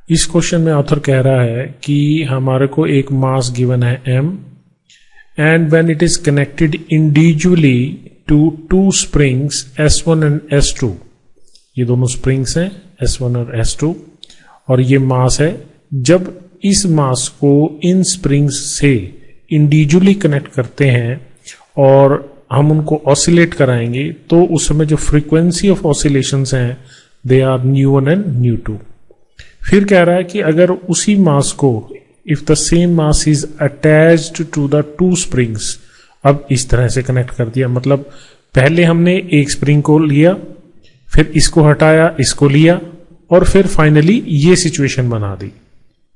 इस क्वेश्चन में ऑथर कह रहा है कि हमारे को एक मास गिवन है m and when it is connected individually to two springs S1 and S2, ये दोनों स्प्रिंग्स हैं S1 और S2 और ये मास है। जब इस मास को इन स्प्रिंग्स से इंडिविजुअली कनेक्ट करते हैं और हम उनको ऑसिलेट कराएंगे तो उस समय जो फ्रीक्वेंसी ऑफ ऑसिलेशंस हैं दे आर ν1 एंड ν2। फिर कह रहा है कि अगर उसी मास को if the same mass is attached to the two springs, अब इस तरह से कनेक्ट कर दिया, मतलब पहले हमने एक स्प्रिंग को लिया, फिर इसको हटाया, इसको लिया और फिर फाइनली ये सिचुएशन बना दी।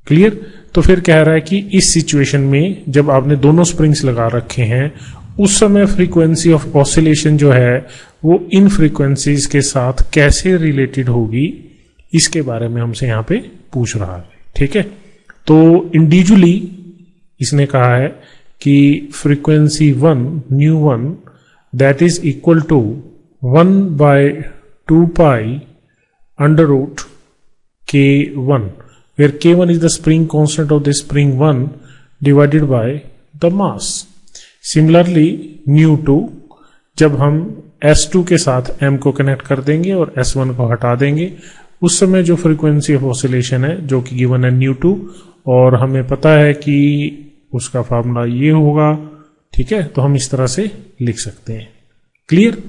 क्लियर? तो फिर कह रहा है कि इस सिचुएशन में जब आपने दोनों स्प्रिंग्स लगा रखे हैं उस समय फ्रीक्वेंसी ऑफ ऑसिलेशन जो है वो इन फ्रीक्वेंसीज के साथ कैसे रिलेटेड होगी, इसके बारे में हमसे यहां पे पूछ रहा है। ठीक है, तो इंडिविजुअली इसने कहा है कि frequency 1 ν1 that is equal to 1/2 pi under root K1, where K1 is the spring constant of the spring 1 divided by the mass. Similarly, ν2 जब हम S2 के साथ M को कनेक्ट कर देंगे और S1 को हटा देंगे उस समय जो फ्रीक्वेंसी ऑफ ऑसिलेशन है जो कि गिवन है ν2 और हमें पता है कि उसका फार्मूला ये होगा। ठीक है, तो हम इस तरह से लिख सकते हैं। क्लियर?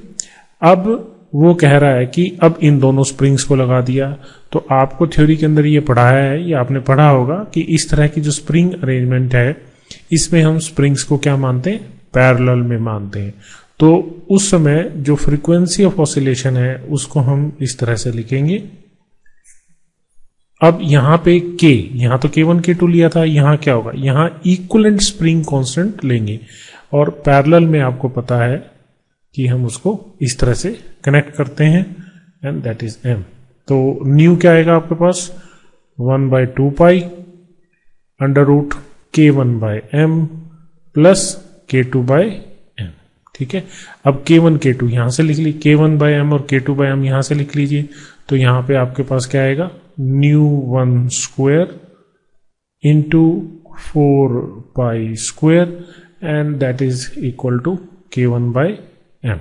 अब वो कह रहा है कि अब इन दोनों स्प्रिंग्स को लगा दिया, तो आपको थ्योरी के अंदर ये पढ़ाया है या आपने पढ़ा होगा कि इस तरह की जो स्प्रिंग अरेंजमेंट है इसमें हम स्प्रिंग्स को क्या मानते हैं, पैरेलल में मानते हैं। तो उस समय जो फ्रीक्वेंसी ऑफ ऑसिलेशन है उसको हम इस तरह से लिखेंगे। अब यहां पे K, यहां तो K1 K2 लिया था, यहां क्या होगा, यहां इक्विवेलेंट स्प्रिंग कांस्टेंट लेंगे और पैरेलल में आपको पता है कि हम उसको इस तरह से कनेक्ट करते हैं एंड दैट इज M। तो न्यू क्या आएगा आपके पास 1/2 pi under root K1/M plus K2/M। ठीक है, अब K1 K2 यहां से लिख ली, K1/M और K2/M यहां से लिख लीजिए। तो यहां पे आपके पास क्या आएगा ν1 square into 4 pi square and that is equal to K1/M।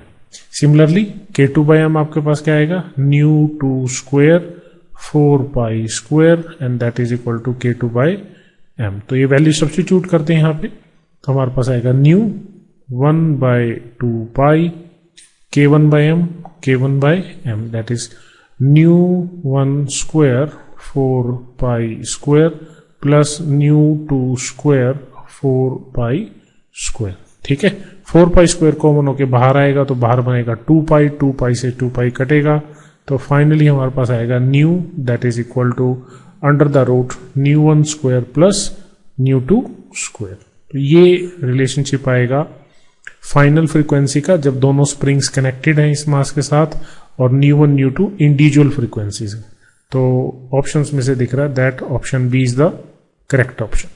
Similarly K2/M आपके पास क्या आएगा ν2 square 4 pi square and that is equal to K2/M। तो ये वैल्यू सब्स्टिट्यूट करते हैं यहाँ पे, तो हमारे पास आएगा ν1/2 pi K1/M that is ν1 square 4 pi square plus ν2 square 4 pi square. ठीक है, 4 पाई स्क्वायर कॉमन होके बाहर आएगा तो बाहर बनेगा 2 पाई, 2 पाई से 2 पाई कटेगा तो फाइनली हमारे पास आएगा nu that is equal to under the root ν1 square plus ν2 square. तो ये रिलेशनशिप आएगा फाइनल फ्रीक्वेंसी का जब दोनों स्प्रिंग्स कनेक्टेड हैं इस मास के साथ और ν1 ν2 इंडिविजुअल फ्रीक्वेंसीज। तो ऑप्शंस में से दिख रहा है that option B is the correct option.